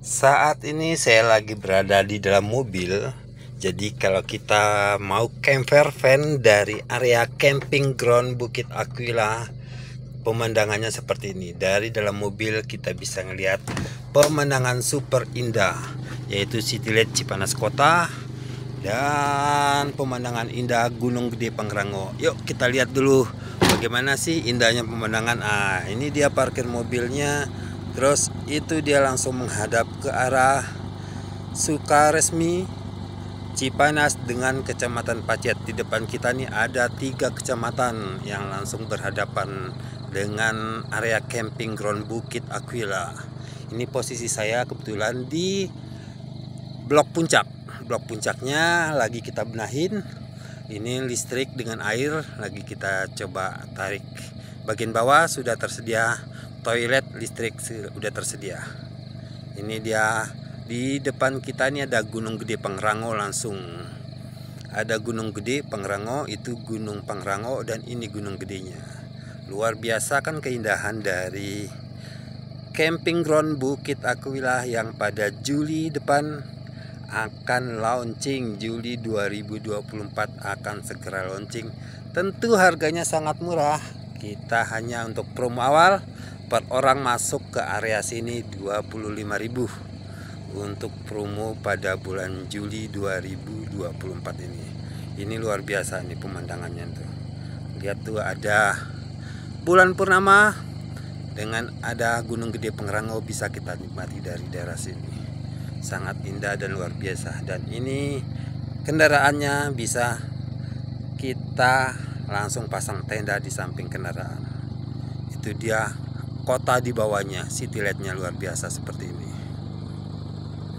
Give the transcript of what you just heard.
Saat ini saya lagi berada di dalam mobil. Jadi kalau kita mau camper van dari area camping ground Bukit Aquila, pemandangannya seperti ini. Dari dalam mobil kita bisa ngelihat pemandangan super indah, yaitu City Light Cipanas Kota dan pemandangan indah Gunung Gede Pangrango. Yuk kita lihat dulu bagaimana sih indahnya pemandangan. Ini dia parkir mobilnya. Terus itu dia langsung menghadap ke arah Sukaresmi Cipanas dengan Kecamatan Pacet. Di depan kita nih ada 3 kecamatan yang langsung berhadapan dengan area camping ground Bukit Aquila. Ini posisi saya kebetulan di blok puncak. Blok puncaknya lagi kita benahin. Ini listrik dengan air lagi kita coba tarik. Bagian bawah sudah tersedia toilet listrik, sudah tersedia. Ini dia di depan kita ini ada Gunung Gede Pangrango langsung. Ada Gunung Gede Pangrango, itu Gunung Pangrango, dan ini Gunung Gedenya. Luar biasa kan keindahan dari camping ground Bukit Aquila yang pada Juli depan akan launching. Juli 2024 akan segera launching. Tentu harganya sangat murah. Kita hanya untuk promo awal per orang masuk ke area sini 25.000 untuk promo pada bulan Juli 2024 ini. Ini luar biasa nih pemandangannya tuh. Lihat tuh ada bulan purnama dengan ada Gunung Gede Pangrango bisa kita nikmati dari daerah sini. Sangat indah dan luar biasa, dan ini kendaraannya bisa kita langsung pasang tenda di samping kendaraan. Itu dia kota di bawahnya, city light-nya luar biasa seperti ini.